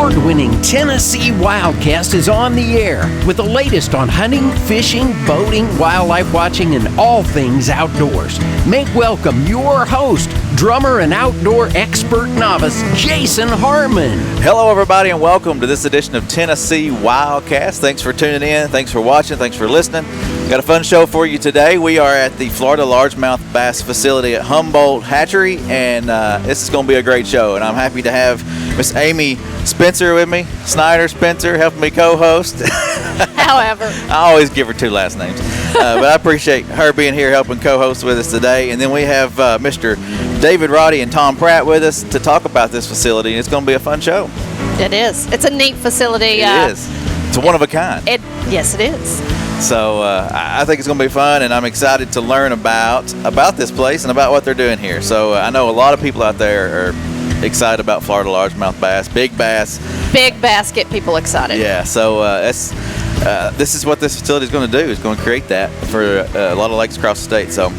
award-winning Tennessee Wildcast is on the air with the latest on hunting, fishing, boating, wildlife watching, and all things outdoors. Make welcome your host, drummer and outdoor expert novice, Jason Harmon. Hello, everybody, and welcome to this edition of Tennessee Wildcast. Thanks for tuning in. Thanks for watching. Thanks for listening. Got a fun show for you today. We are at the Florida Largemouth Bass facility at Humboldt Hatchery, and this is going to be a great show. And I'm happy to have Miss Amy Spencer with me, Spencer, helping me co-host. However, I always give her two last names, but I appreciate her being here helping co-host with us today. And then we have Mr. David, Roddy, and Tom Pratt with us to talk about this facility, and it's going to be a fun show. it is. It's a neat facility. It is. It's one of a kind. Yes, it is. So I think it's going to be fun, and I'm excited to learn about this place and about what they're doing here. So I know a lot of people out there are excited about Florida largemouth bass, big bass. Big bass get people excited. Yeah, so this is what this facility is going to do. It's going to create that for a lot of lakes across the state. So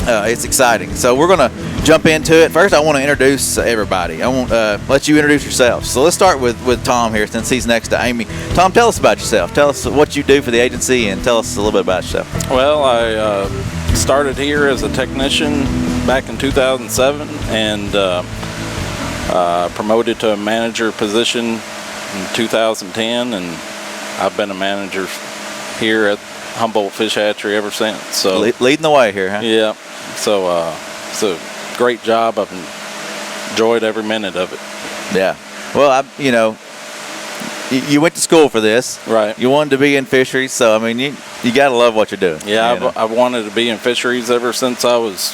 it's exciting. So we're going to jump into it. First, I want to introduce everybody. I want let you introduce yourself. So let's start with Tom here, since he's next to Amy. Tom, tell us about yourself. Tell us what you do for the agency, and tell us a little bit about yourself. Well, I started here as a technician back in 2007, and promoted to a manager position in 2010, and I've been a manager here at Humboldt Fish Hatchery ever since. So leading the way here, huh? Yeah. So it's a great job. I've enjoyed every minute of it. Yeah. Well, you went to school for this, right? You wanted to be in fisheries, so I mean, you got to love what you're doing. Yeah, I've wanted to be in fisheries ever since I was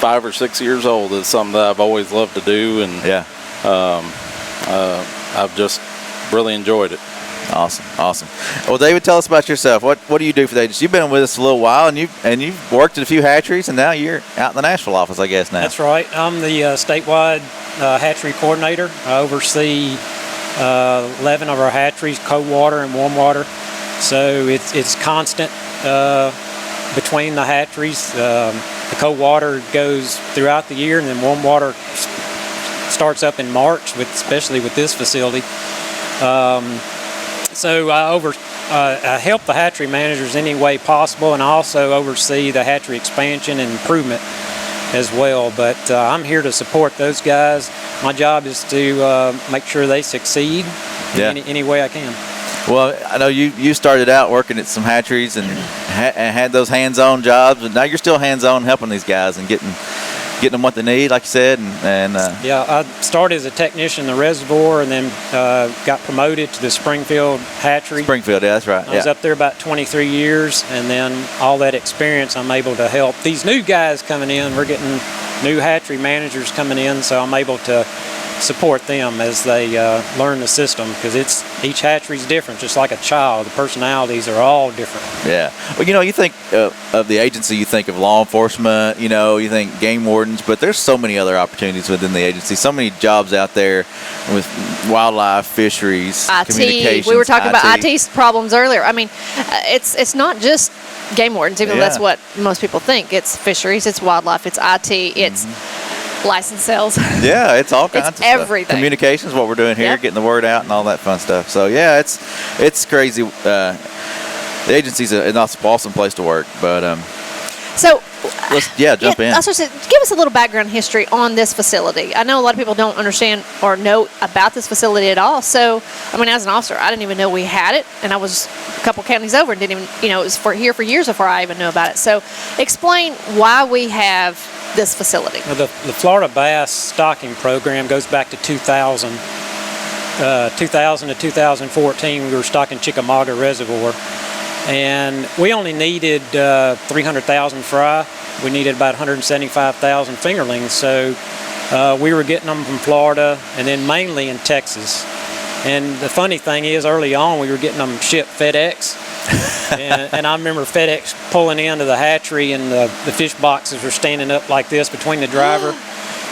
5 or 6 years old. It's something that I've always loved to do, and yeah, I've just really enjoyed it. Awesome. Well, David, tell us about yourself. What do you do for the agency? You've been with us a little while, and you've worked at a few hatcheries, and now you're out in the Nashville office, I guess now. That's right. I'm the statewide hatchery coordinator. I oversee 11 of our hatcheries, cold water and warm water. So it's constant between the hatcheries. The cold water goes throughout the year, and then warm water starts up in March, especially with this facility. So I help the hatchery managers any way possible, and I also oversee the hatchery expansion and improvement as well. But I'm here to support those guys. My job is to make sure they succeed in any way I can. Well, I know you started out working at some hatcheries and had those hands-on jobs, but now you're still hands-on helping these guys and getting them what they need, like you said. Yeah, I started as a technician in the reservoir, and then got promoted to the Springfield Hatchery. Springfield, yeah, that's right. I was up there about 23 years, and then all that experience, I'm able to help these new guys coming in. We're getting new hatchery managers coming in, so I'm able to support them as they learn the system, because each hatchery is different, just like a child. The personalities are all different. Yeah. Well, you think of the agency, you think of law enforcement, you think game wardens, but there's so many other opportunities within the agency, so many jobs out there with wildlife, fisheries, communications. We were talking about IT problems earlier. I mean, it's not just game wardens, even though that's what most people think. It's fisheries, it's wildlife, it's IT, it's license sales. Yeah, it's all kinds of stuff. Everything. Communications, what we're doing here, getting the word out and all that fun stuff. So yeah, it's crazy. The agency's an awesome place to work. But so let's jump in. I was supposed to give us a little background history on this facility. I know a lot of people don't understand or know about this facility at all. So I mean, as an officer, I didn't even know we had it, and I was a couple counties over and didn't even, it was here for years before I even knew about it. So explain why we have this facility. Well, the Florida Bass stocking program goes back to 2000. 2000 to 2014, we were stocking Chickamauga Reservoir, and we only needed 300,000 fry. We needed about 175,000 fingerlings, so we were getting them from Florida and then mainly in Texas. And the funny thing is, early on, we were getting them shipped FedEx. and I remember FedEx pulling into the hatchery, and the fish boxes were standing up like this between the driver.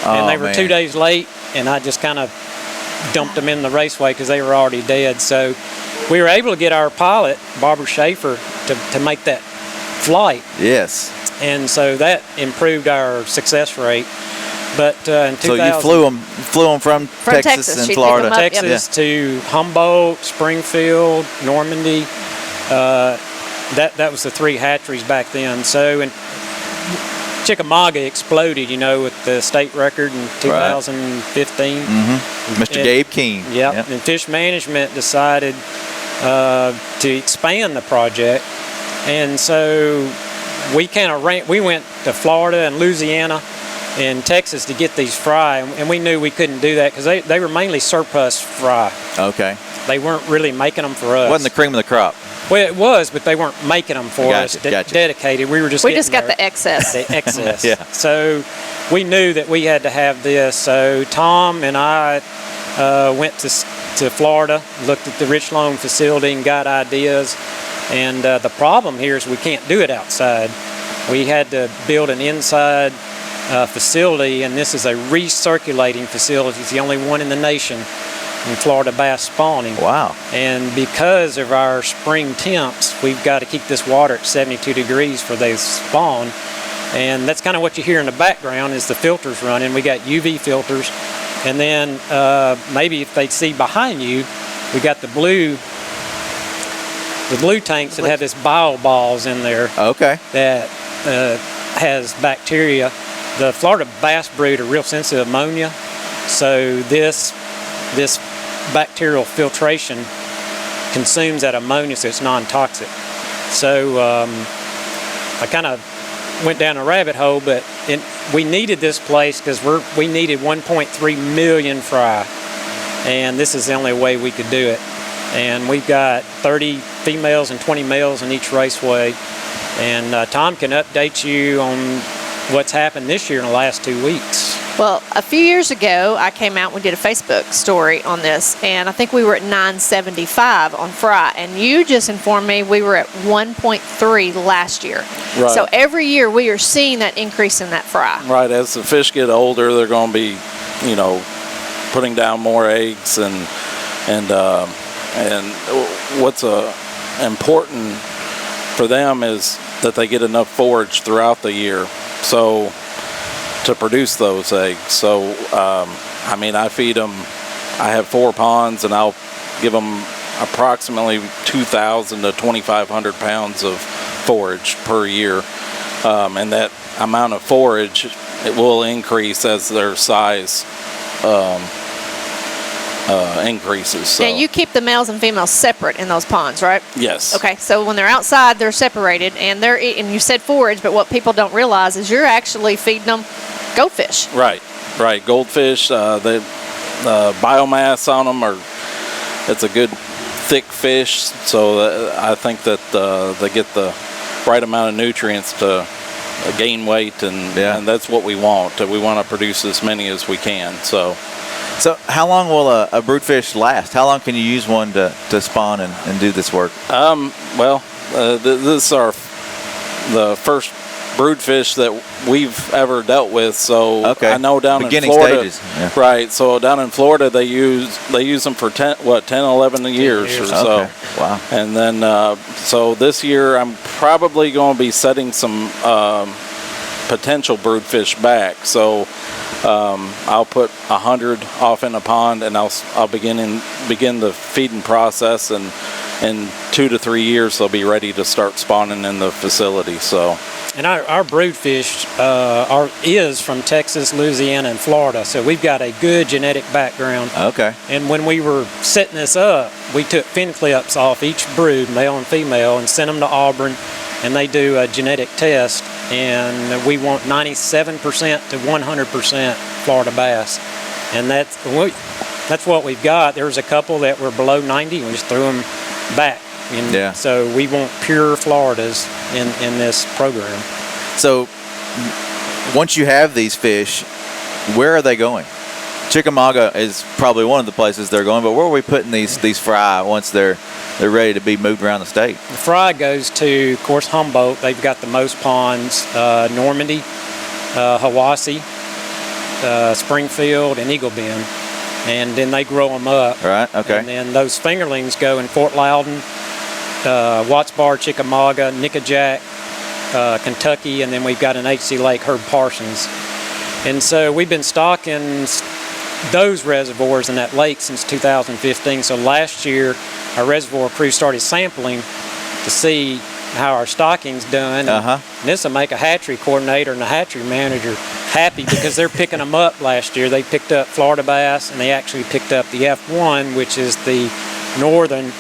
And they were 2 days late, and I just kind of dumped them in the raceway because they were already dead. So we were able to get our pilot, Barbara Schaefer, to make that flight. Yes. And so that improved our success rate. But in 2000, So you flew them from Texas and She'd pick Florida. them up, yep. Texas to Humboldt, Springfield, Normandy. That was the 3 hatcheries back then. So in Chickamauga exploded, with the state record in 2015. Mr. Gabe Keene. Yep. And Fish Management decided to expand the project, and so we went to Florida and Louisiana and Texas to get these fry, and we knew we couldn't do that because they were mainly surplus fry. Okay. They weren't really making them for us. Wasn't the cream of the crop. Well, it was, but they weren't making them for us. Dedicated. We just got the excess. The excess. Yeah. So we knew that we had to have this. So Tom and I went to Florida, looked at the Rich Loam facility and got ideas. And the problem here is we can't do it outside. We had to build an inside facility, and this is a recirculating facility. It's the only one in the nation in Florida bass spawning. Wow. And because of our spring temps, we've got to keep this water at 72 degrees for they spawn. And that's kind of what you hear in the background is the filters running. We got UV filters. And then maybe if they see behind you, we got the blue tanks that have this bioballs in there. Okay. That has bacteria. The Florida bass brood are real sensitive to ammonia. So this bacterial filtration consumes that ammonia, so it's non-toxic. So I kind of went down a rabbit hole, but we needed this place because we needed 1.3 million fry, and this is the only way we could do it. And we've got 30 females and 20 males in each raceway, and Tom can update you on what's happened this year in the last 2 weeks. Well, a few years ago, I came out and we did a Facebook story on this, and I think we were at 975 on fry, and you just informed me we were at 1.3 last year. Right. So every year we are seeing that increase in that fry. Right. As the fish get older, they're going to be, putting down more eggs, and what's important for them is that they get enough forage throughout the year. So to produce those eggs. So, I feed them, I have 4 ponds, and I'll give them approximately 2,000 to 2,500 pounds of forage per year. And that amount of forage, it will increase as their size increases. So. Now, you keep the males and females separate in those ponds, right? Yes. Okay, so when they're outside, they're separated, and they're eating. You said forage, but what people don't realize is you're actually feeding them goldfish. Right. Goldfish, the biomass on them it's a good thick fish, so I think that they get the right amount of nutrients to gain weight, and that's what we want. We want to produce as many as we can. So how long will a broodfish last? How long can you use one to spawn and do this work? This is the first broodfish that we've ever dealt with. So I know down Beginning in Florida, stages. Yeah. Right. So down in Florida, they use them for 10, 11 years or so. Okay. Wow. And then so this year, I'm probably going to be setting some potential broodfish back. So I'll put 100 off in a pond, and I'll begin the feeding process, and in 2 to 3 years they'll be ready to start spawning in the facility. So. And our broodfish is from Texas, Louisiana, and Florida, so we've got a good genetic background. Okay. And when we were setting this up, we took fin clips off each brood, male and female, and sent them to Auburn, and they do a genetic test, and we want 97% to 100% Florida bass, and that's what we've got. There was a couple that were below 90, and we just threw them back. And so we want pure Floridas in this program. So once you have these fish, where are they going? Chickamauga is probably one of the places they're going, but where are we putting these fry once they're ready to be moved around the state? The fry goes to, of course, Humboldt. They've got the most ponds, Normandy, Hiwassee, Springfield, and Eagle Bend. And then they grow them up. Right, okay. And then those fingerlings go in Fort Loudon, Watts Bar, Chickamauga, Nickajack, Kentucky, and then we've got an HC Lake, Herb Parsons. And so we've been stocking those reservoirs in that lake since 2015. So last year, our reservoir crew started sampling to see how our stocking's done. And this will make a hatchery coordinator and a hatchery manager happy because they're picking them up last year. They picked up Florida bass, and they actually picked up the F1, which is the northern,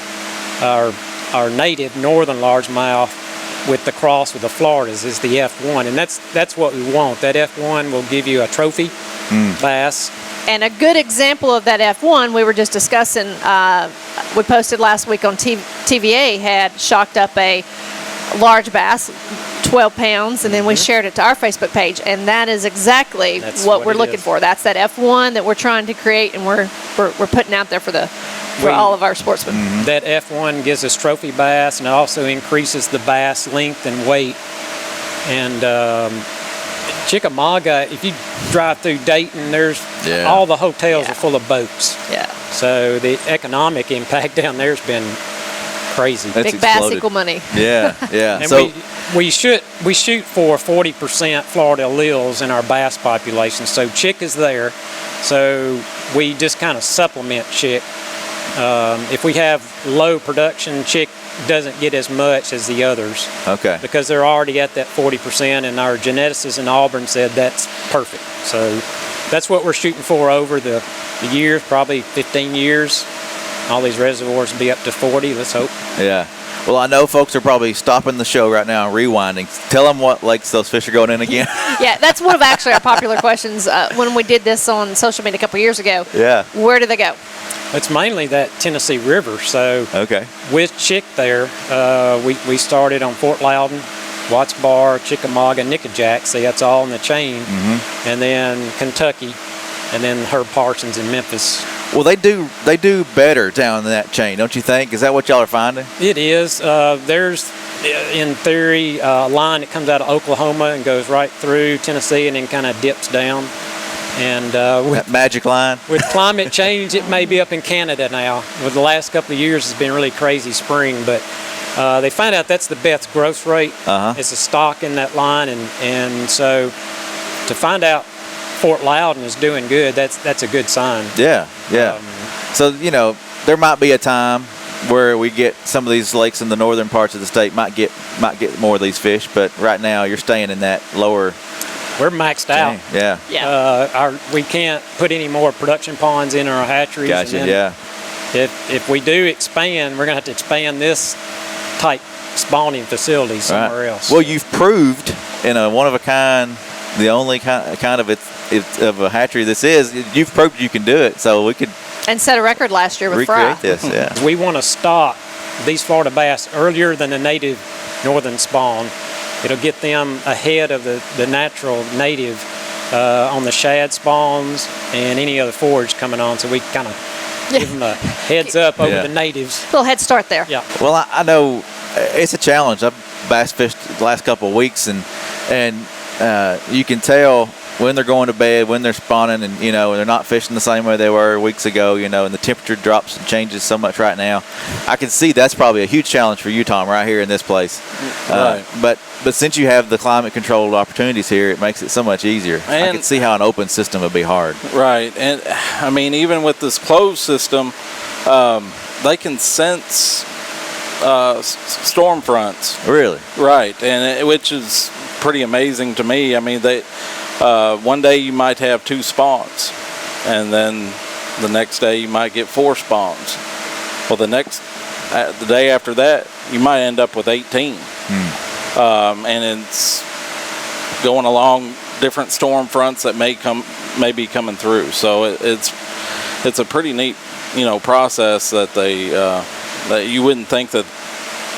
our native northern largemouth with the cross with the Floridas is the F1. And that's what we want. That F1 will give you a trophy bass. And a good example of that F1 we were just discussing, we posted last week on TWRA, had shocked up a large bass, 12 pounds, and then we shared it to our Facebook page, and that is exactly what we're looking for. That's that F1 that we're trying to create, and we're putting out there for all of our sportsmen. That F1 gives us trophy bass, and it also increases the bass length and weight. And Chickamauga, if you drive through Dayton, there's all the hotels are full of boats. Yeah. So the economic impact down there has been crazy. That's Big bass equal money. Yeah, yeah. And So we shoot for 40% Florida alleles in our bass population. So chick is there. So we just kind of supplement chick. If we have low production, chick doesn't get as much as the others. Okay. Because they're already at that 40%, and our geneticists in Auburn said that's perfect. So that's what we're shooting for over the years, probably 15 years. All these reservoirs will be up to 40, let's hope. Yeah. Well, I know folks are probably stopping the show right now and rewinding. Tell them what lakes those fish are going in again. Yeah, that's one of actually our popular questions when we did this on social media a couple years ago. Yeah. Where do they go? It's mainly that Tennessee River. So Okay. with chick there, we started on Fort Loudon, Watts Bar, Chickamauga, Nickajack. See, that's all in the chain. And then Kentucky, and then Herb Parsons in Memphis. Well, they do better down in that chain, don't you think? Is that what y'all are finding? It is. There's, in theory, a line that comes out of Oklahoma and goes right through Tennessee and then kind of dips down. And That magic line? with climate change, it may be up in Canada now. With the last couple of years, it's been really crazy spring, but they find out that's the best growth rate. It's a stock in that line, and so to find out Fort Loudon is doing good, that's a good sign. Yeah, yeah. So, there might be a time where we get some of these lakes in the northern parts of the state might get more of these fish, but right now you're staying in that lower. We're maxed out. Yeah. Yeah. We can't put any more production ponds in our hatcheries. Gotcha. And Yeah. If we do expand, we're going to have to expand this type spawning facility somewhere else. Well, you've proved in a one-of-a-kind, the only kind of of a hatchery this is, you've proved you can do it, so we could And set a record last year with recreate fry. this. Yeah. We want to stock these Florida bass earlier than the native northern spawn. It'll get them ahead of the natural native on the shad spawns and any other forage coming on, so we kind of give them a heads up over the natives. Little head start there. Yeah. Well, I know it's a challenge. I've bass fished the last couple of weeks, and you can tell when they're going to bed, when they're spawning, and they're not fishing the same way they were weeks ago. And the temperature drops and changes so much right now. I can see that's probably a huge challenge for you, Tom, right here in this place. Right. But since you have the climate controlled opportunities here, it makes it so much easier. I can see how an open system would be hard. Right, and I mean, even with this closed system, they can sense storm fronts. Really? Right, and which is pretty amazing to me. I mean, one day you might have 2 spawns, and then the next day you might get 4 spawns. Well, the day after that, you might end up with 18. And it's going along different storm fronts that may be coming through. So it's a pretty neat, process that that you wouldn't think that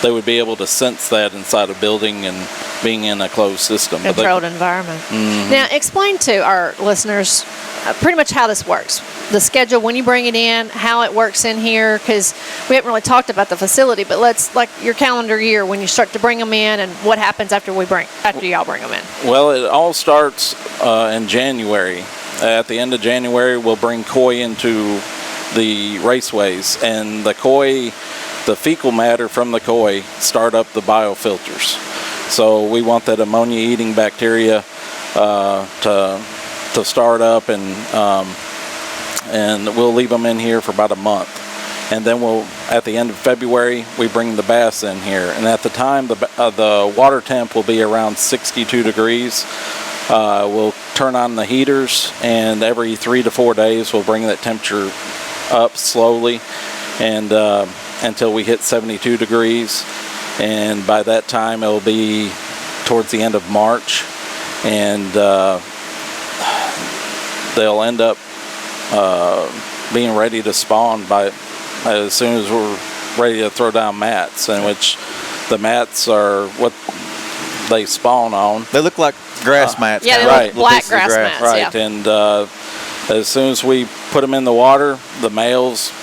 they would be able to sense that inside a building and being in a closed system. Controlled environment. Now, explain to our listeners pretty much how this works. The schedule, when you bring it in, how it works in here, because we haven't really talked about the facility, but like your calendar year, when you start to bring them in, and what happens after y'all bring them in. Well, it all starts in January. At the end of January, we'll bring koi into the raceways, and the fecal matter from the koi start up the biofilters. So we want that ammonia-eating bacteria to to start up, and we'll leave them in here for about a month. And then at the end of February, we bring the bass in here. And at the time, the water temp will be around 62 degrees. We'll turn on the heaters, and every 3 to 4 days, we'll bring that temperature up slowly, and until we hit 72 degrees. And by that time, it'll be towards the end of March, and they'll end up being ready to spawn as soon as we're ready to throw down mats, in which the mats are what they spawn on. They look like grass mats. Yeah, they right. look black grass mats. Right, yeah. and as soon as we put them in the water, the males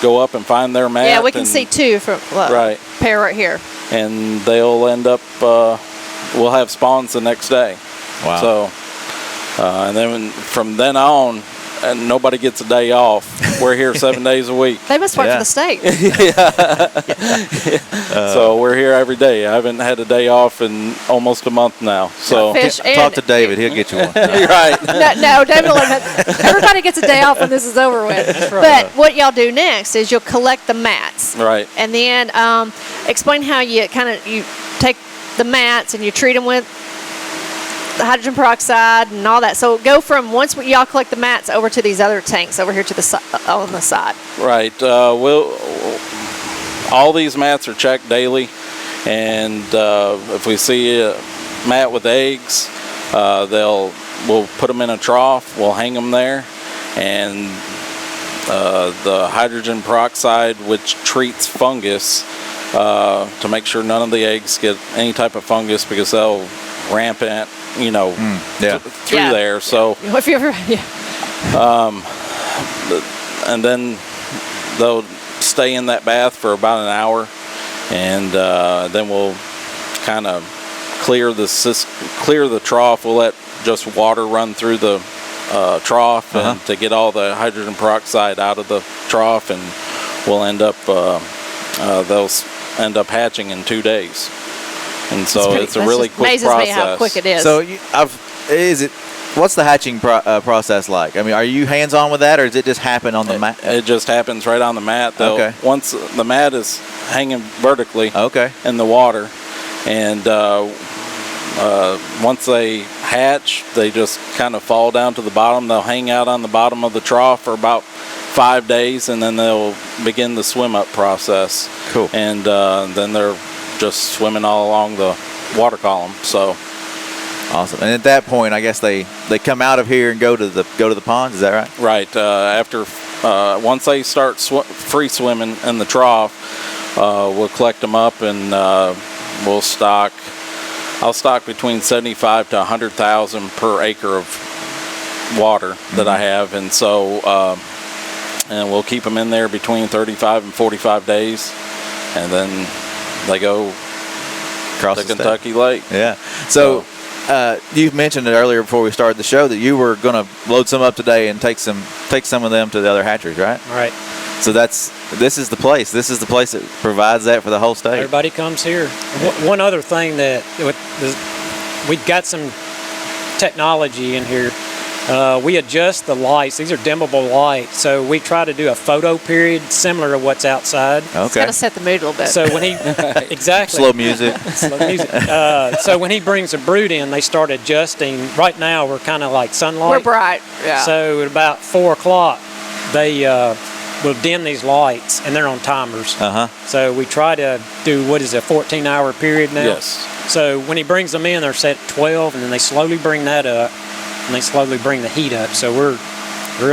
go up and find their mat. Yeah, we can see two from pair right here. And they'll end up, we'll have spawns the next day. Wow. So, and then from then on, and nobody gets a day off. We're here 7 days a week. They must work for the state. So we're here every day. I haven't had a day off in almost a month now. So talk to David. He'll get you one. Right. No, David. Everybody gets a day off when this is over with. That's right. But what y'all do next is you'll collect the mats. Right. And then explain how you take the mats and you treat them with the hydrogen peroxide and all that. So go from once y'all collect the mats over to these other tanks over here to the on the side. Right. All these mats are checked daily, and if we see a mat with eggs, we'll put them in a trough. We'll hang them there, and the hydrogen peroxide, which treats fungus, to make sure none of the eggs get any type of fungus, because they'll rampant, through there. So if you ever, and then they'll stay in that bath for about an hour, and then we'll kind of clear the trough. We'll let just water run through the trough and to get all the hydrogen peroxide out of the trough, and we'll end up they'll end up hatching in 2 days. And so it's a really quick process. Amazes me how quick it is. So what's the hatching process like? I mean, are you hands-on with that, or does it just happen on the mat? It just happens right on the mat, though. Okay. Once the mat is hanging vertically in the water, and once they hatch, they just kind of fall down to the bottom. They'll hang out on the bottom of the trough for about 5 days, and then they'll begin the swim-up process. Cool. And then they're just swimming all along the water column. So awesome. And at that point, I guess they come out of here and go to the ponds. Is that right? Right. After once they start free swimming in the trough, we'll collect them up, and we'll stock. I'll stock between 75 to 100,000 per acre of water that I have, and so and we'll keep them in there between 35 and 45 days, and then they go across to Kentucky Lake. Yeah. So you mentioned it earlier before we started the show that you were going to load some up today and take some of them to the other hatcheries, right? Right. So this is the place. This is the place that provides that for the whole state. Everybody comes here. One other thing that we've got some technology in here. We adjust the lights. These are dimmable lights, so we try to do a photo period similar to what's outside. Okay. It's got to set the mood a little bit. So when he exactly slow music. Slow music. So when he brings a brood in, they start adjusting. Right now we're kind of like sunlight. We're bright. Yeah. So at about 4 o'clock, they will dim these lights, and they're on timers. So we try to do what is a 14-hour period now. Yes. So when he brings them in, they're set at 12, and then they slowly bring that up. And they slowly bring the heat up, so we're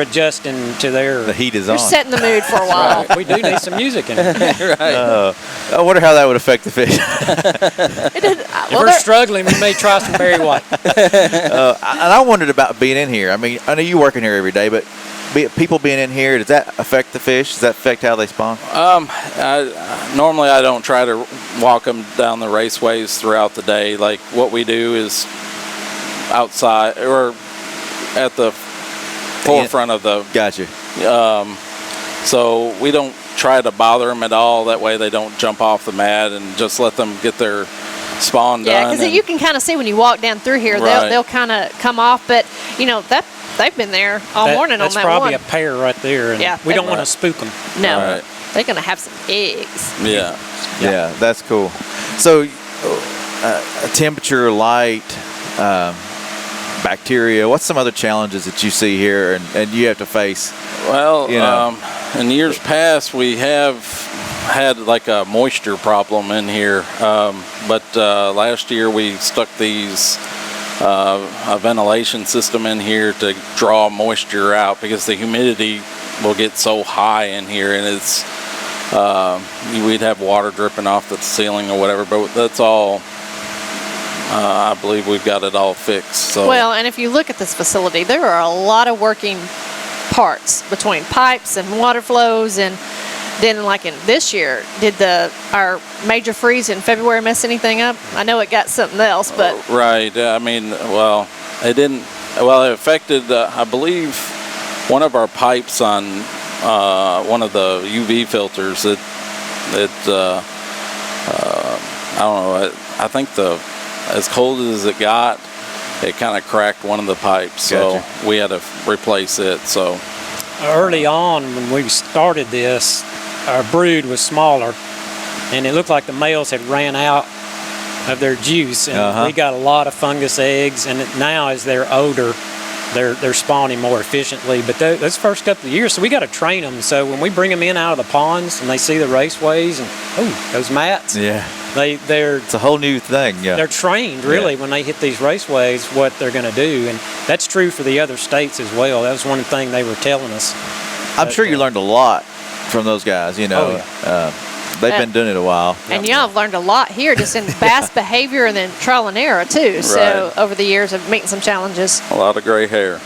adjusting to their. The heat is You're on. setting the mood for a while. Right. We do need some music in it. Right. I wonder how that would affect the fish. If we're struggling, we may try some berry white. And I wondered about being in here. I mean, I know you work in here every day, but people being in here, does that affect the fish? Does that affect how they spawn? Normally I don't try to walk them down the raceways throughout the day. Like what we do is outside or at the forefront of the. Gotcha. So we don't try to bother them at all. That way they don't jump off the mat, and just let them get their spawn done. Yeah, because you can kind of see when you walk down through here, Right. they'll kind of come off. But you know, that they've been there all morning on that's that probably one. a pair right there. And Yeah, we don't that- want to spook them. No, Right. they're gonna have some eggs. Yeah. Yeah, that's cool. So, temperature, light, bacteria. What's some other challenges that you see here and you have to face? Well, You know. in years past, we have had like a moisture problem in here, but last year we stuck these a ventilation system in here to draw moisture out because the humidity will get so high in here, and it's we'd have water dripping off the ceiling or whatever. But that's all. I believe we've got it all fixed. So. Well, and if you look at this facility, there are a lot of working parts between pipes and water flows, and then like in this year, did our major freeze in February mess anything up? I know it got something else, but Right. I mean, well, it didn't. Well, it affected. I believe one of our pipes on one of the UV filters. I don't know. I think as cold as it got, it kind of cracked one of the pipes, so Gotcha. we had to replace it. So Early on, when we started this, our brood was smaller, and it looked like the males had ran out of their juice, and we got a lot of fungus eggs. And now, as they're older, they're spawning more efficiently. But those first couple of years, so we got to train them. So when we bring them in out of the ponds and they see the raceways and those mats, Yeah, they're it's a whole new thing. Yeah, they're trained really when they hit these raceways what they're going to do, and that's true for the other states as well. That was one thing they were telling us. I'm sure you learned a lot from those guys. You know, they've been doing it a while. and y'all have learned a lot here just in bass behavior and then trial and error too. So Right. over the years of meeting some challenges. a lot of gray hair.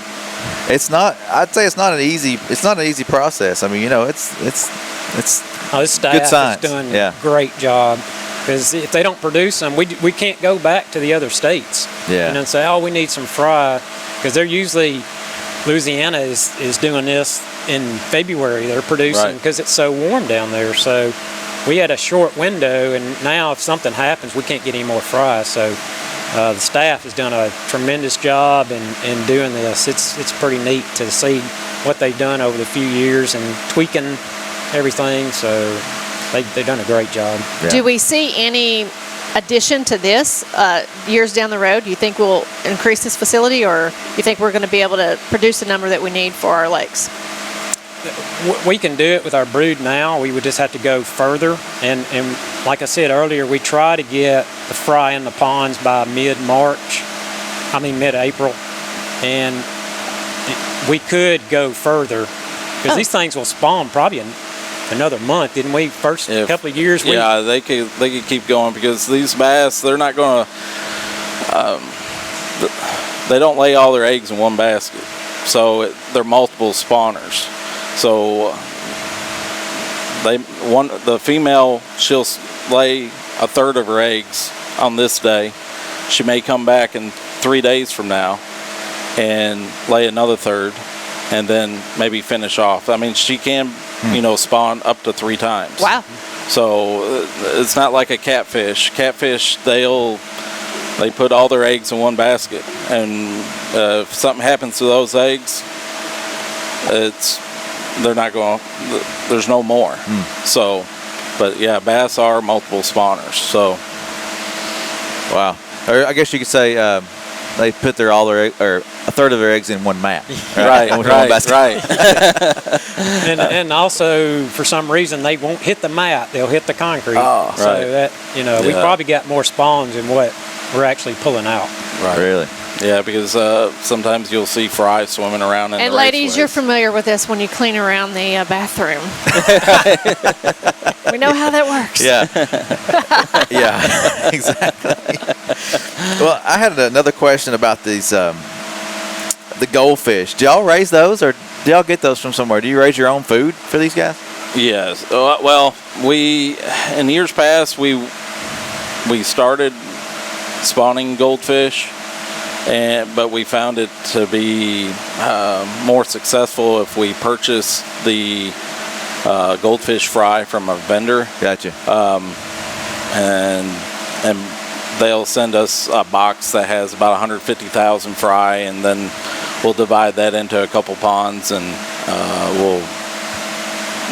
It's not. I'd say it's not an easy. It's not an easy process. I mean, you know, it's. This staff Good science. is doing Yeah. a great job, because if they don't produce them, we can't go back to the other states. Yeah. And say, oh, we need some fry, because they're usually Louisiana is doing this in February. They're producing Right. because it's so warm down there. So we had a short window, and now if something happens, we can't get any more fry. So the staff has done a tremendous job in doing this. It's pretty neat to see what they've done over the few years and tweaking everything. So they've done a great job. Yeah. Do we see any addition to this years down the road? Do you think we'll increase this facility, or you think we're going to be able to produce the number that we need for our lakes? We can do it with our brood now. We would just have to go further. And like I said earlier, we try to get the fry in the ponds by mid-April. And we could go further, because these things will spawn probably in another month, didn't we? First couple of years. Yeah, they could keep going, because these bass, they're not going to. They don't lay all their eggs in one basket, so they're multiple spawners. So the female, she'll lay a third of her eggs on this day. She may come back in 3 days from now and lay another third, and then maybe finish off. I mean, she can, spawn up to 3 times. Wow. So it's not like a catfish. Catfish, they put all their eggs in one basket, and if something happens to those eggs, they're not going. There's no more. So, but yeah, bass are multiple spawners. So, Wow. Or I guess you could say they put a third of their eggs in one mat. right. And also, for some reason, they won't hit the mat; they'll hit the concrete. Oh, so right. that we probably got more spawns than what we're actually pulling out. Right. Really? Yeah, because sometimes you'll see fry swimming around in And the ladies, you're raceways. familiar with this when you clean around the bathroom. We know how that works. Yeah. Yeah. Exactly. Well, I had another question about these the goldfish. Do y'all raise those, or do y'all get those from somewhere? Do you raise your own food for these guys? Yes. Well, in years past, we started spawning goldfish, but we found it to be more successful if we purchase the goldfish fry from a vendor. Gotcha. And they'll send us a box that has about 150,000 fry, and then we'll divide that into a couple ponds, and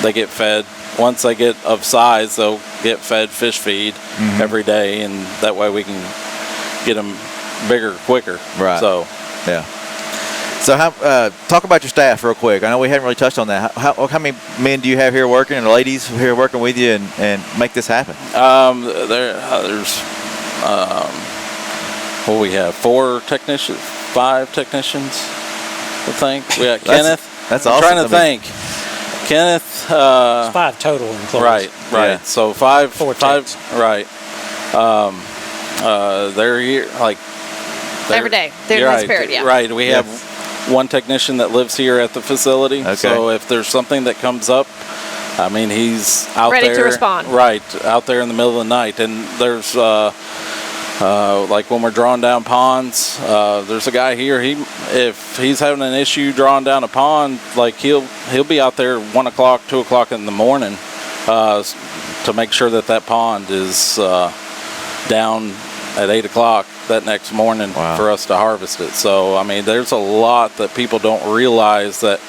they get fed. Once they get of size, they'll get fed fish feed every day, and that way we can get them bigger quicker. Right. So, yeah. So, talk about your staff real quick. I know we haven't really touched on that. How many men do you have here working, and ladies here working with you, and make this happen? There's what we have 5 technicians, I think. We got Kenneth. That's I'm awesome. trying to think. Kenneth. It's 5 total employees. Right. Yeah. So 5. 4 techs. Right. They're here Every day. They're in this period, yeah. Right. We have one technician that lives here at the facility. Okay. So if there's something that comes up, I mean, he's out ready there. to respond. Right. Out there in the middle of the night. And there's, like when we're drawing down ponds, there's a guy here, if he's having an issue drawing down a pond, like he'll be out there 1 o'clock, 2 o'clock in the morning, to make sure that pond is, down at 8 o'clock that next morning for us to harvest it. So, I mean, there's a lot that people don't realize that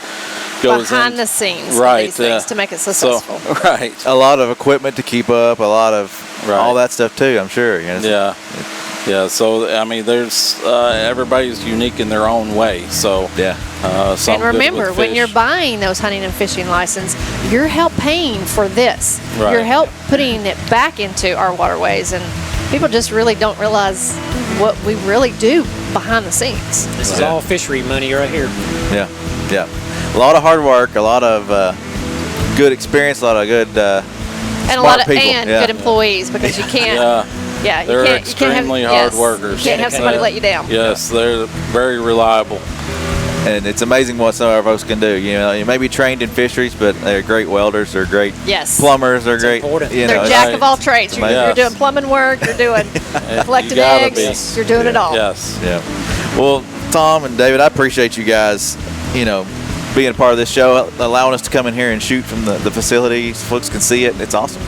goes behind the scenes right, of these things to make it successful. So, right. A lot of equipment to keep up, a lot of all that stuff too, I'm sure. You know, Yeah, so I mean, there's everybody's unique in their own way. So and remember, when you're buying those hunting and fishing license, you're help paying for this. Right. You're help putting it back into our waterways, and people just really don't realize what we really do behind the scenes. This is all fishery money right here. Yeah. A lot of hard work, a lot of good experience, a lot of good and a smart lot of people. good employees, because you can't. Yeah, they're you can't extremely hard workers. You can't have somebody let you down. Yes, they're very reliable. And it's amazing what some of our folks can do. You know, you may be trained in fisheries, but they're great welders, they're great plumbers, they're great. Important. They're jack of all trades. You're doing plumbing work, you're doing collecting eggs, you're doing it all. Yes. Yeah. Well, Tom and David, I appreciate you guys, being a part of this show, allowing us to come in here and shoot from the facility so folks can see it. It's awesome.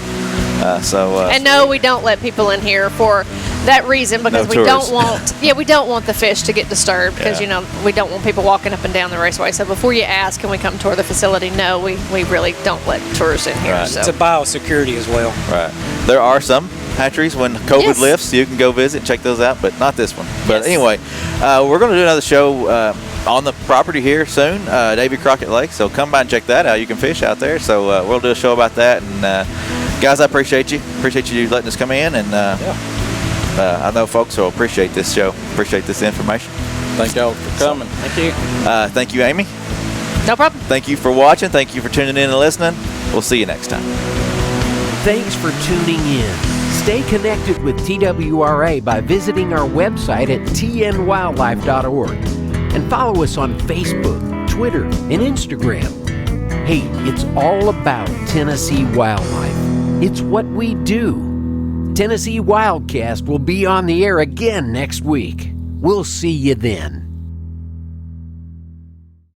And no, we don't let people in here for that reason, because we don't want the fish to get disturbed, because we don't want people walking up and down the raceway. So before you ask, can we come tour the facility? No, we really don't let tourists in here. Right. So. It's a biosecurity as well. Right. There are some hatcheries when COVID lifts, you can go visit and check those out, but not this one. But anyway, we're going to do another show on the property here soon, Davy Crockett Lake. So come by and check that out. You can fish out there. So we'll do a show about that. And guys, I appreciate you. Appreciate you letting us come in. And I know folks will appreciate this show. Appreciate this information. Thank y'all for coming. Thank you. Thank you, Amy. No problem. Thank you for watching. Thank you for tuning in and listening. We'll see you next time. Thanks for tuning in. Stay connected with TWRA by visiting our website at tnwildlife.org and follow us on Facebook, Twitter, and Instagram. Hey, it's all about Tennessee wildlife. It's what we do. Tennessee Wildcast will be on the air again next week. We'll see you then.